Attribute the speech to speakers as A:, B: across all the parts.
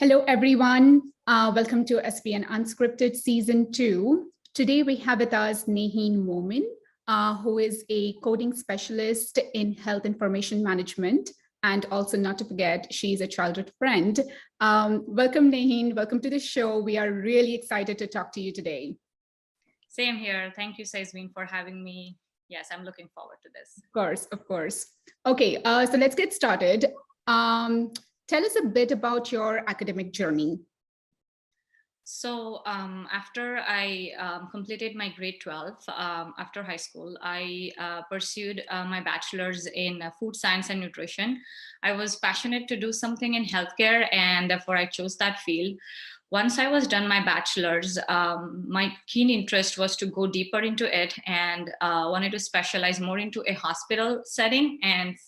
A: Hello, everyone. Welcome to SPN Unscripted Season 2. Today, we have with us Neheen Momin, who is a coding specialist in health information management. And also, not to forget, she's a childhood friend. Welcome, Neheen. Welcome to the show. We are really excited to talk to you today.
B: Same here. Thank you, Saisveen, for having me. Yes, I'm looking forward to this.
A: Of course, of course. Okay, so let's get started. Tell us a bit about your academic journey.
B: So after I completed my grade 12, after high school, I pursued my bachelor's in food science and nutrition. I was passionate to do something in healthcare, and therefore I chose that field. Once I was done my bachelor's, my keen interest was to go deeper into it and wanted to specialize more into a hospital setting. And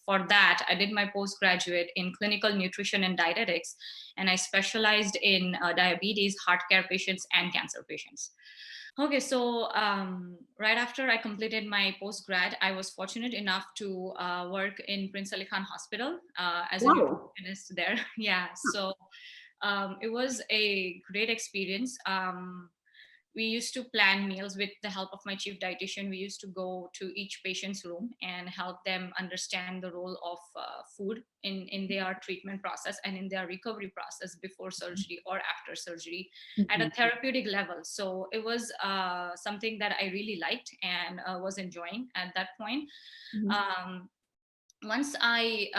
B: for that, I did my postgraduate in clinical nutrition and dietetics, and I specialized in diabetes, heart care patients, and cancer patients. Okay, so right after I completed my postgrad, I was fortunate enough to work in Prince Ali Khan Hospital as a nutritionist there. Yeah, so it was a great experience. We used to plan meals with the help of my chief dietitian. We used to go to each patient's room and help them understand the role of food in their treatment process and in their recovery process before surgery or after surgery at a therapeutic level. So it was something that I really liked and was enjoying at that point. Once I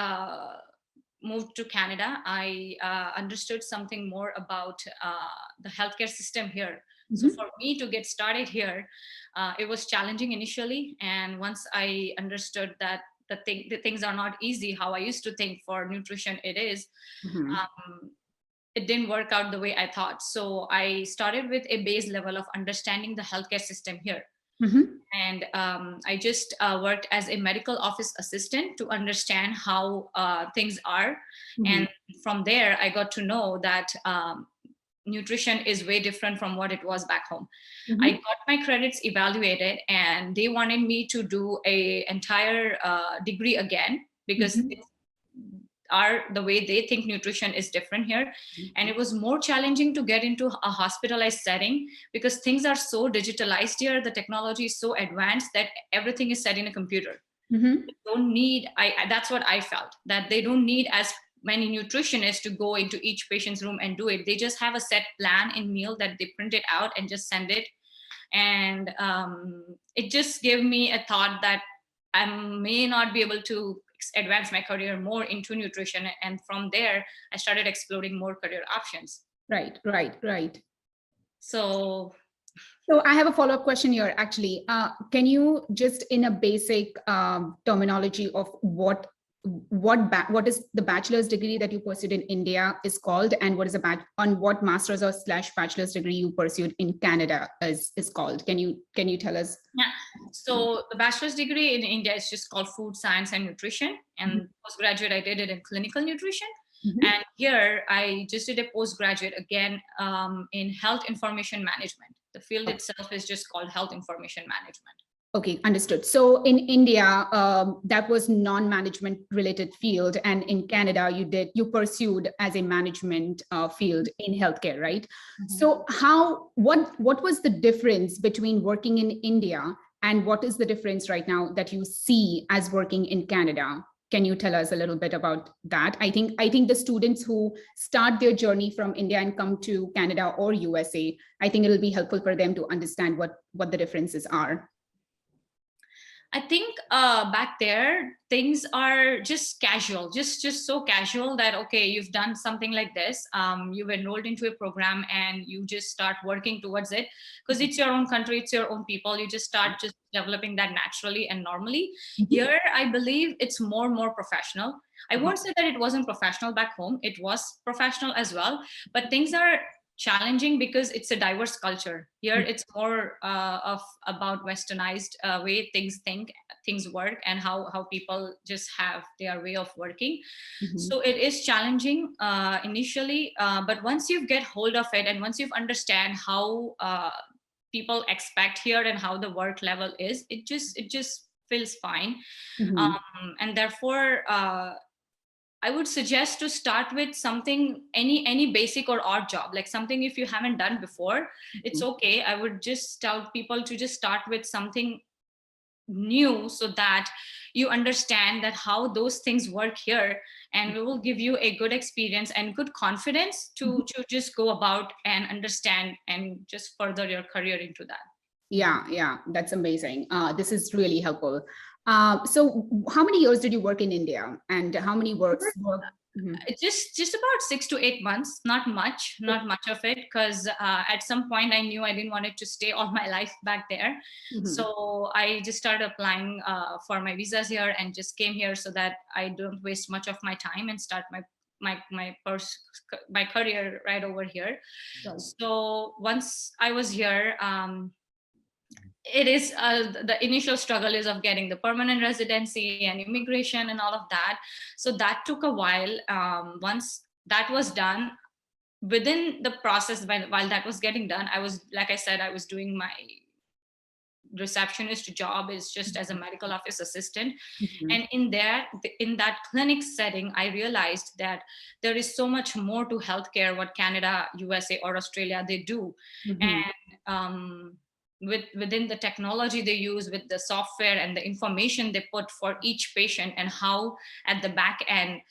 B: moved to Canada, I understood something more about the healthcare system here. So for me to get started here, it was challenging initially. And once I understood that the things are not easy, how I used to think for nutrition it is, it didn't work out the way I thought. So I started with a base level of understanding the healthcare system here. And I just worked as a medical office assistant to understand how things are. And from there, I got to know that nutrition is way different from what it was back home. I got my credits evaluated, and they wanted me to do a entire degree again because the way they think nutrition is different here. And it was more challenging to get into a hospitalized setting because things are so digitalized here. The technology is so advanced that everything is set in a computer. They don't need, that's what I felt, that they don't need as many nutritionists to go into each patient's room and do it. They just have a set plan in meal that they print it out and just send it. And it just gave me a thought that I may not be able to advance my career more into nutrition. And from there, I started exploring more career options.
A: Right.
B: So
A: I have a follow-up question here, actually. Can you just, in a basic terminology of what is the bachelor's degree that you pursued in India is called, and what is what master's or / bachelor's degree you pursued in Canada is called? Can you tell us?
B: Yeah. So the bachelor's degree in India is just called food science and nutrition, and postgraduate I did it in clinical nutrition. And here I just did a postgraduate again in health information management. The field itself is just called health information management.
A: Okay, understood. So in India, that was non-management related field, and in Canada, you pursued as a management field in healthcare, right? So what was the difference between working in India and what is the difference right now that you see as working in Canada? Can you tell us a little bit about that? I think the students who start their journey from India and come to Canada or USA, I think it'll be helpful for them to understand what the differences are.
B: I think back there, things are just casual, just so casual that, okay, you've done something like this, you've enrolled into a program and you just start working towards it because it's your own country, it's your own people. You just start just developing that naturally and normally. Here, I believe it's more professional. I won't say that it wasn't professional back home. It was professional as well, but things are challenging because it's a diverse culture. Here it's more about westernized way things work and how people just have their way of working. So it is challenging initially, but once you get hold of it and once you understand how people expect here and how the work level is, it just feels fine. And therefore I would suggest to start with something, any basic or odd job, like something if you haven't done before, it's okay. I would just tell people to just start with something new so that you understand that how those things work here, and we will give you a good experience and good confidence to just go about and understand and just further your career into that.
A: Yeah, that's amazing. This is really helpful. So how many years did you work in India, and how many work? Mhm.
B: Just about 6 to 8 months, not much of it, because at some point I knew I didn't want it to stay all my life back there.
A: Mhm.
B: So I just started applying for my visas here and just came here so that I don't waste much of my time and start my career right over here.
A: Right.
B: So once I was here, it is the initial struggle is of getting the permanent residency and immigration and all of that. So that took a while. Once that was done, within the process, while that was getting done, I was, like I said, I was doing my receptionist job is just as a medical office assistant.
A: Mhm.
B: And in that clinic setting, I realized that there is so much more to healthcare what Canada, USA, or Australia they do.
A: Mhm.
B: And within the technology they use, with the software and the information they put for each patient, and how at the back end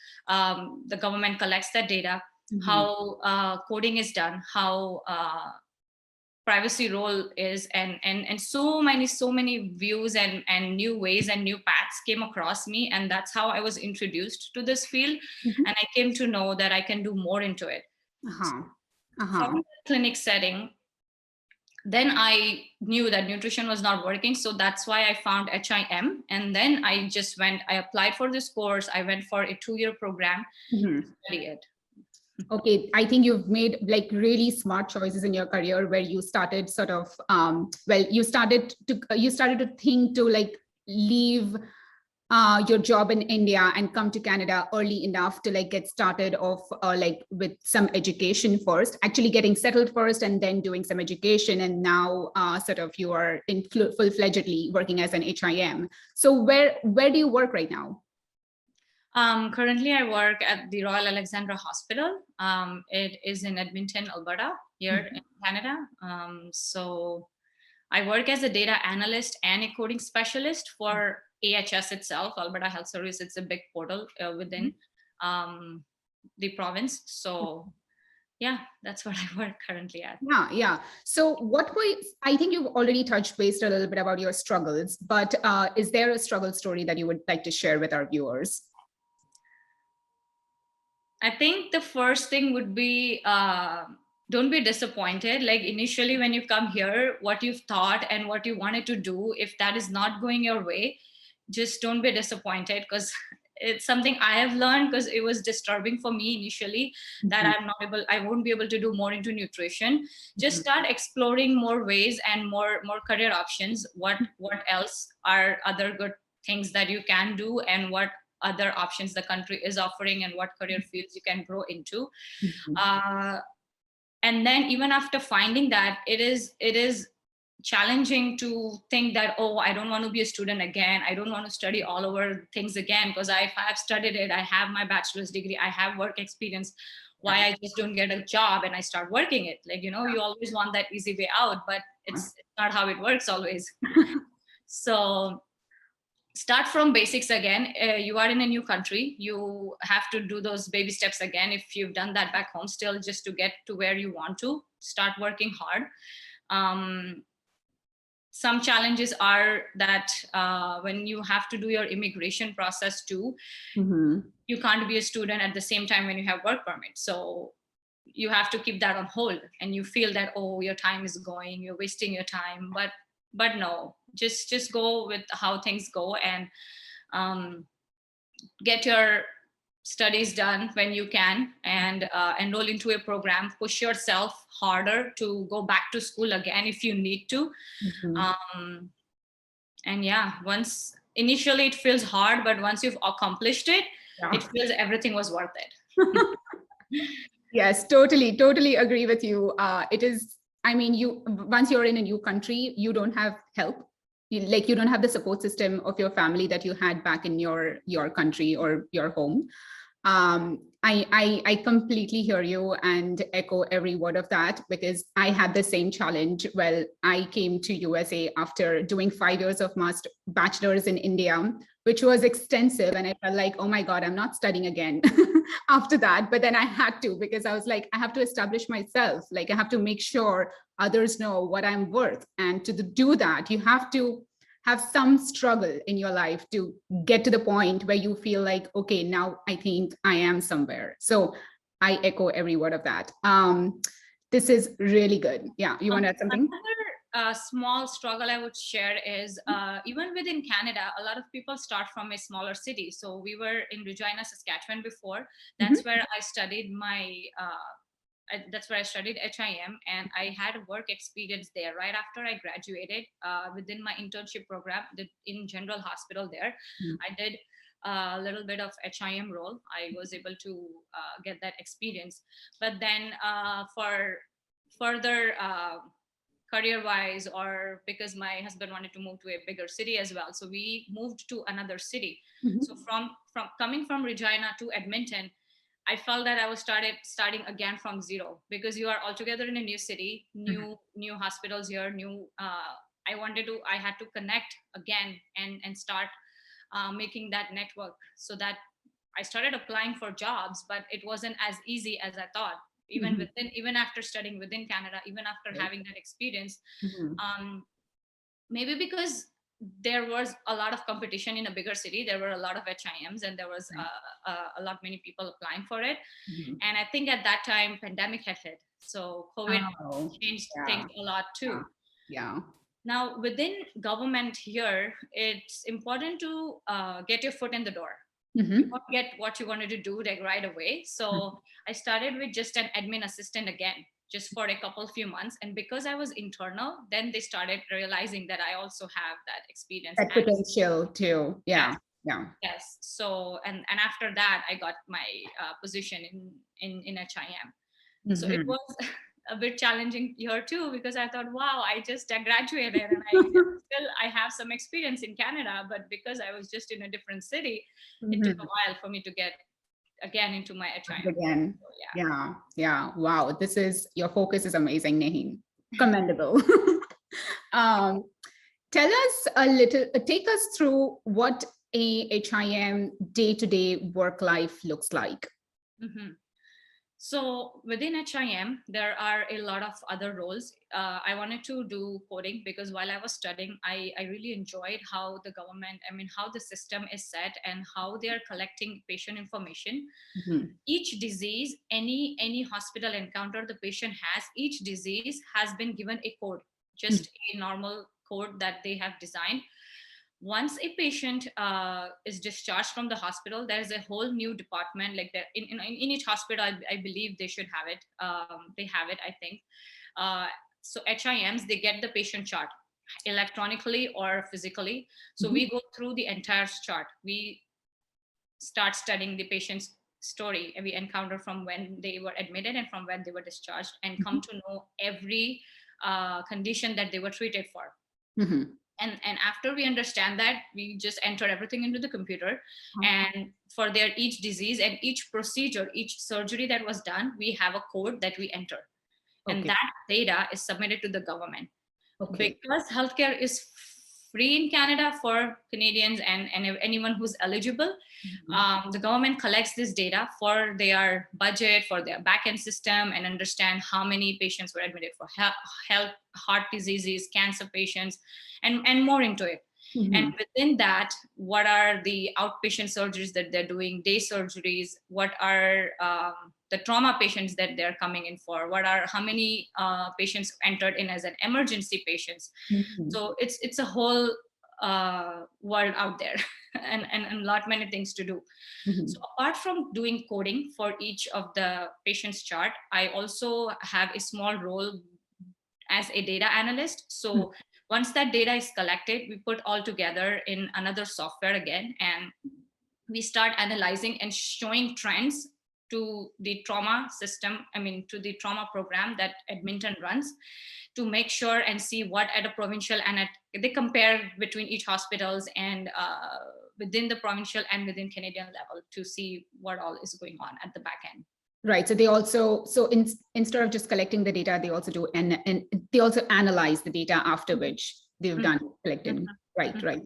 B: the government collects that data,
A: Mhm.
B: how coding is done, how privacy role is, and so many views and new ways and new paths came across me, and that's how I was introduced to this field.
A: Mhm.
B: And I came to know that I can do more into it.
A: Uh-huh.
B: From
A: Uh-huh.
B: the clinic setting, then I knew that nutrition was not working, so that's why I found HIM. And then I applied for this course. I went for a 2-year program
A: Mhm.
B: to study it.
A: Okay, I think you've made like really smart choices in your career, where you started sort of you started to think to like leave your job in India and come to Canada early enough to like get started off like with some education first, actually getting settled first, and then doing some education. And now sort of you are in full-fledgedly working as an HIM. So where do you work right now?
B: Currently, I work at the Royal Alexandra Hospital. It is in Edmonton, Alberta, here in Canada. So I work as a data analyst and a coding specialist for AHS itself, Alberta Health Service. It's a big portal within um, the province. So yeah, that's what I work currently at.
A: Yeah. So I think you've already touched base a little bit about your struggles, but is there a struggle story that you would like to share with our viewers?
B: I think the first thing would be don't be disappointed. Like initially, when you come here, what you've thought and what you wanted to do, if that is not going your way, just don't be disappointed, because it's something I have learned, because it was disturbing for me initially that I won't be able to do more into nutrition. Just start exploring more ways and more career options. What else are other good things that you can do, and what other options the country is offering, and what career fields you can grow into. uh, and then even after finding that, it is challenging to think that, oh, I don't want to be a student again, I don't want to study all over things again, because I have studied it, I have my bachelor's degree, I have work experience, why I just don't get a job and I start working it, like, you always want that easy way out, but it's not how it works always. So start from basics again. You are in a new country, you have to do those baby steps again. If you've done that back home, still, just to get to where you want to, start working hard. Some challenges are that when you have to do your immigration process too, you can't be a student at the same time when you have work permit, so you have to keep that on hold, and you feel that, oh, your time is going, you're wasting your time, but no, just go with how things go, and get your studies done when you can, and enroll into a program, push yourself harder to go back to school again if you need to. And yeah, once initially it feels hard, but once you've accomplished it, it feels everything was worth it.
A: Yes, totally agree with you. It is, I mean, once you're in a new country, you don't have help. You don't have the support system of your family that you had back in your country or your home. I completely hear you and echo every word of that, because I had the same challenge. Well, I came to USA after doing 5 years of bachelor's in India, which was extensive. And I felt like, oh my God, I'm not studying again after that. But then I had to, because I was like, I have to establish myself. Like I have to make sure others know what I'm worth. And to do that, you have to have some struggle in your life to get to the point where you feel like, okay, now I think I am somewhere. So I echo every word of that. This is really good. Yeah, you want to add something?
B: Another small struggle I would share is even within Canada, a lot of people start from a smaller city. So we were in Regina, Saskatchewan before. That's where I studied that's where I studied HIM, and I had work experience there right after I graduated within my internship program in General Hospital there. I did a little bit of HIM role. I was able to get that experience. But then for further career wise, or because my husband wanted to move to a bigger city as well, so we moved to another city. So from coming from Regina to Edmonton, I felt that I was starting again from zero, because you are altogether in a new city, new hospitals here, I had to connect again and start making that network, so that I started applying for jobs, but it wasn't as easy as I thought. Even after studying within Canada, even after having that experience, maybe because there was a lot of competition in a bigger city, there were a lot of HIMs, and there was a lot many people applying for it. And I think at that time pandemic had hit, so COVID changed things a lot too.
A: Yeah.
B: Now within government here, it's important to get your foot in the door. You won't get what you wanted to do like right away. So I started with just an admin assistant again, just for a few months. And because I was internal, then they started realizing that I also have that experience.
A: That potential too. Yeah.
B: Yes.
A: Yeah.
B: Yes. So, and after that, I got my position in HIM. So it was a bit challenging here too, because I thought, wow, I just graduated and I have some experience in Canada, but because I was just in a different city, it took a while for me to get again into my HIM.
A: Again. So, yeah. Wow. Your focus is amazing, Nahin. Commendable. Tell us take us through what a HIM day-to-day work life looks like.
B: So within HIM, there are a lot of other roles. I wanted to do coding because while I was studying, I really enjoyed how the government, how the system is set and how they are collecting patient information. Each disease, any hospital encounter the patient has, each disease has been given a code, just a normal code that they have designed. Once a patient is discharged from the hospital, there's a whole new department. Like in each hospital, I believe they should have it. They have it, I think. So HIMs, they get the patient chart electronically or physically. So we go through the entire chart. We start studying the patient's story, and we encounter from when they were admitted and from when they were discharged, and come to know every condition that they were treated for. And after we understand that, we just enter everything into the computer. And for their each disease and each procedure, each surgery that was done, we have a code that we enter. And that data is submitted to the government. Because healthcare is free in Canada for Canadians and anyone who's eligible, the government collects this data for their budget, for their back-end system, and understand how many patients were admitted for heart diseases, cancer patients, and more into it. And within that, what are the outpatient surgeries that they're doing, day surgeries, what are the trauma patients that they're coming in for, how many patients entered in as an emergency patients. So it's a whole world out there and a lot many things to do. So apart from doing coding for each of the patient's chart, I also have a small role as a data analyst. So once that data is collected, we put all together in another software again, and we start analyzing and showing trends to the trauma system, to the trauma program that Edmonton runs, to make sure and see what at a provincial and they compare between each hospitals and within the provincial and within Canadian level to see what all is going on at the back end.
A: Right. So they also, instead of just collecting the data, they also do, and they also analyze the data after which they've done collecting. Right, right.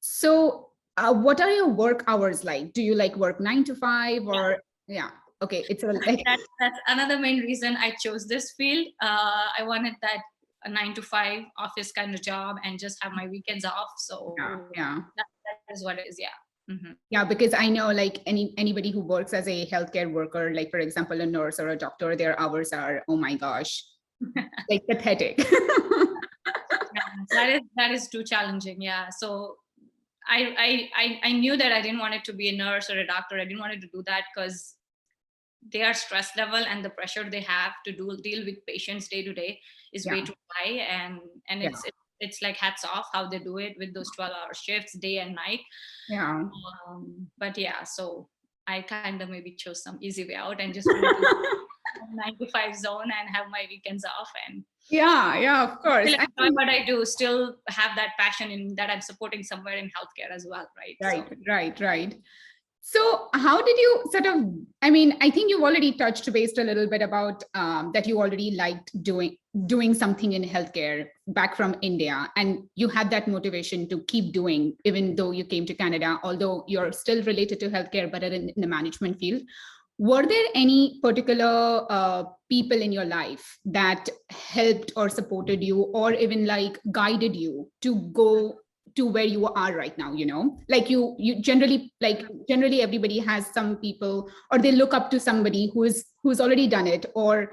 A: So what are your work hours like? Do you like work 9 to 5 or, yeah. Okay. It's like,
B: that's another main reason I chose this field. I wanted that a 9 to 5 office kind of job and just have my weekends off. So
A: yeah.
B: That is what it is. Yeah.
A: Yeah, because I know like anybody who works as a healthcare worker, like for example, a nurse or a doctor, their hours are, oh my gosh, like pathetic.
B: That is too challenging. Yeah. So I knew that I didn't want it to be a nurse or a doctor. I didn't want it to do that because their stress level and the pressure they have to deal with patients day to day is way too high. And it's like hats off how they do it with those 12-hour shifts day and night.
A: Yeah.
B: But yeah, so I kind of maybe chose some easy way out and just 9 to 5 zone and have my weekends off. And
A: yeah, of course.
B: Still enjoy what I do, still have that passion in that I'm supporting somewhere in healthcare as well, right?
A: Right. So how did you sort of, I mean, I think you've already touched base a little bit about that you already liked doing something in healthcare back from India, and you had that motivation to keep doing, even though you came to Canada, although you're still related to healthcare, but in the management field. Were there any particular people in your life that helped or supported you or even like guided you to go to where you are right now? Like you generally, everybody has some people, or they look up to somebody who's already done it, or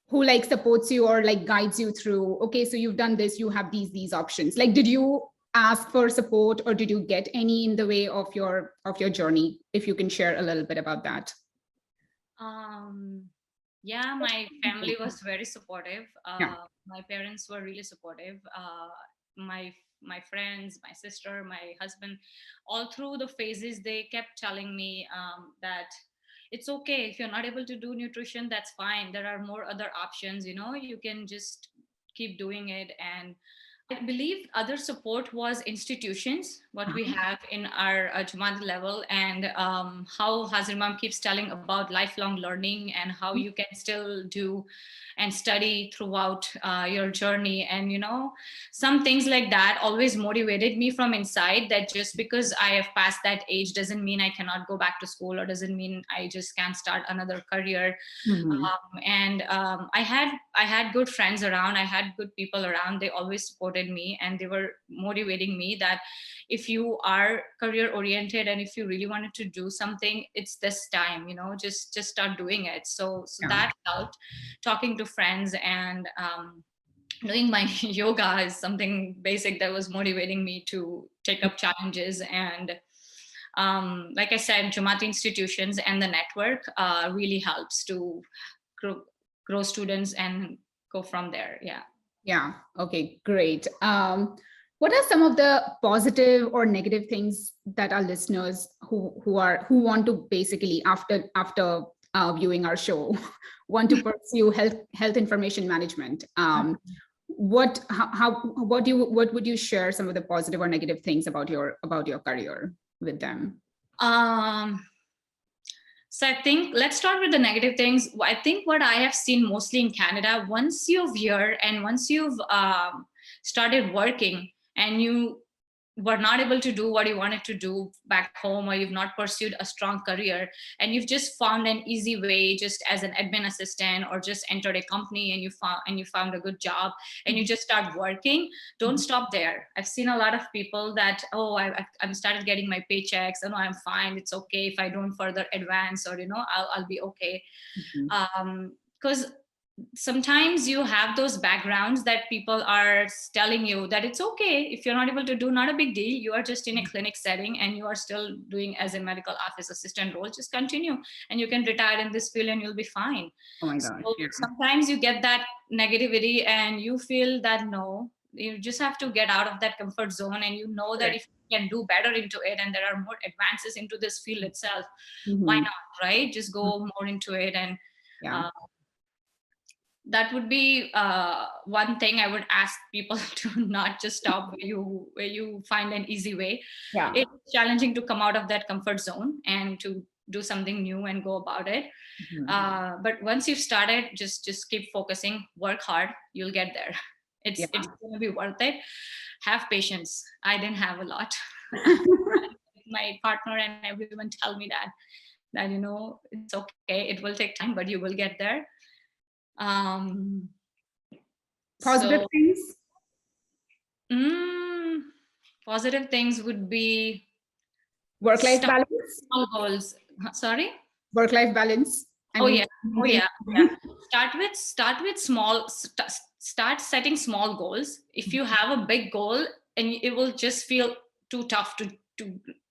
A: who like supports you or like guides you through, okay, so you've done this, you have these options. Like, did you ask for support or did you get any in the way of your journey? If you can share a little bit about that.
B: Yeah, my family was very supportive. My parents were really supportive. My friends, my sister, my husband, all through the phases, they kept telling me that it's okay if you're not able to do nutrition, that's fine. There are more other options, you can just keep doing it. And I believe other support was institutions, what we have in our Jamaat level, and how Hazir Imam keeps telling about lifelong learning and how you can still do and study throughout your journey. And, some things like that always motivated me from inside, that just because I have passed that age doesn't mean I cannot go back to school, or doesn't mean I just can't start another career. I had good friends around. I had good people around. They always supported me and they were motivating me that if you are career oriented and if you really wanted to do something, it's this time, just start doing it. So that helped. Talking to friends and doing my yoga is something basic that was motivating me to take up challenges. And like I said, Jamaat institutions and the network really helps to grow students and go from there.
A: Yeah. Okay, great. What are some of the positive or negative things that our listeners who want to basically after viewing our show want to pursue health information management? What would you share some of the positive or negative things about your career with them?
B: So I think let's start with the negative things. I think what I have seen mostly in Canada, once you're here and once you've started working and you were not able to do what you wanted to do back home, or you've not pursued a strong career and you've just found an easy way just as an admin assistant, or just entered a company and you found a good job and you just start working, don't stop there. I've seen a lot of people that, I've started getting my paychecks and I'm fine, it's okay if I don't further advance, or I'll be okay. Because sometimes you have those backgrounds that people are telling you that it's okay if you're not able to do, not a big deal, you are just in a clinic setting and you are still doing as a medical office assistant role, just continue and you can retire in this field and you'll be fine.
A: Oh my God.
B: So sometimes you get that negativity and you feel that no, you just have to get out of that comfort zone, and you know that if you can do better into it and there are more advances into this field itself, why not, right? Just go more into it. And that would be one thing I would ask people to not just stop where you find an easy way.
A: Yeah.
B: It's challenging to come out of that comfort zone and to do something new and go about it. But once you've started, just keep focusing, work hard, you'll get there. It's going to be worth it. Have patience. I didn't have a lot. My partner and everyone tell me that it's okay, it will take time, but you will get there.
A: Positive things?
B: Positive things would be
A: work-life balance.
B: Small goals. Sorry?
A: Work-life balance.
B: Yeah. Start with small. Start setting small goals. If you have a big goal, and it will just feel too tough to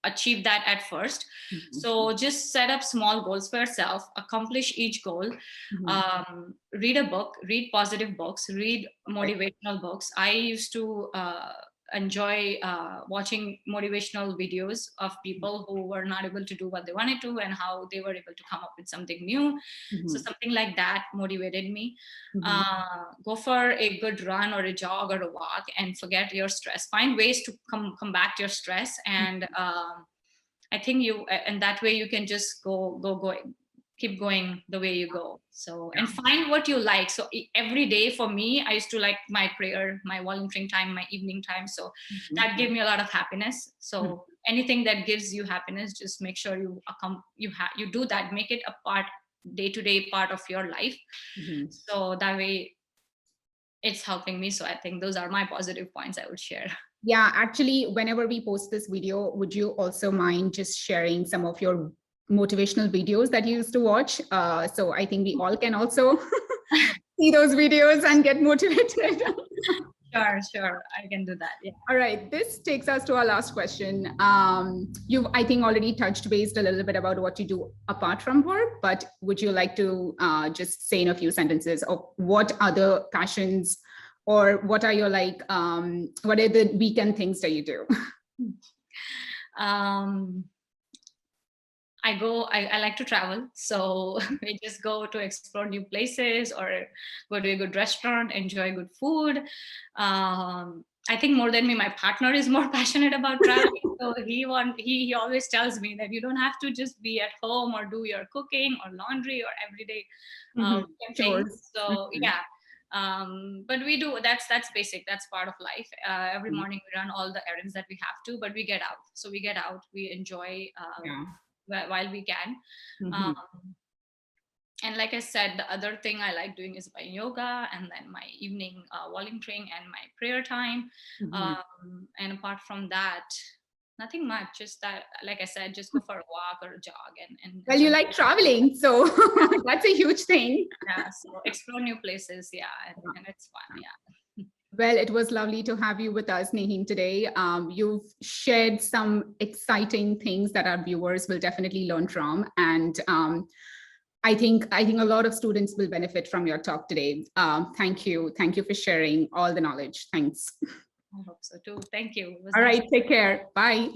B: achieve that at first. So just set up small goals for yourself, accomplish each goal. Read a book, read positive books, read motivational books. I used to enjoy watching motivational videos of people who were not able to do what they wanted to and how they were able to come up with something new. So something like that motivated me. Go for a good run or a jog or a walk and forget your stress. Find ways to combat your stress, and I think and that way you can just keep going the way you go. So, and find what you like. So every day for me, I used to like my prayer, my volunteering time, my evening time. So that gave me a lot of happiness. So anything that gives you happiness, just make sure you do that, make it a day-to-day part of your life. So that way it's helping me. So I think those are my positive points I would share.
A: Yeah, actually, whenever we post this video, would you also mind just sharing some of your motivational videos that you used to watch? So I think we all can also see those videos and get motivated.
B: Sure, I can do that. Yeah.
A: All right, this takes us to our last question. You've, I think, already touched base a little bit about what you do apart from work, but would you like to just say in a few sentences of what other passions, or what are your what are the weekend things that you do?
B: I like to travel. So we just go to explore new places or go to a good restaurant, enjoy good food. I think more than me, my partner is more passionate about traveling. So he always tells me that you don't have to just be at home or do your cooking or laundry or everyday things. So yeah. But we do, that's basic, that's part of life. Every morning we run all the errands that we have to, but we get out. So we get out, we enjoy while we can. And like I said, the other thing I like doing is my yoga, and then my evening volunteering and my prayer time. And apart from that, nothing much, just that, like I said, just go for a walk or a jog. And
A: well, you like traveling, so that's a huge thing.
B: Yeah, so explore new places, and it's fun, yeah.
A: Well, it was lovely to have you with us, Nehin, today. You've shared some exciting things that our viewers will definitely learn from, and I think a lot of students will benefit from your talk today. Thank you for sharing all the knowledge. Thanks.
B: I hope so too. Thank you.
A: All right, take care. Bye.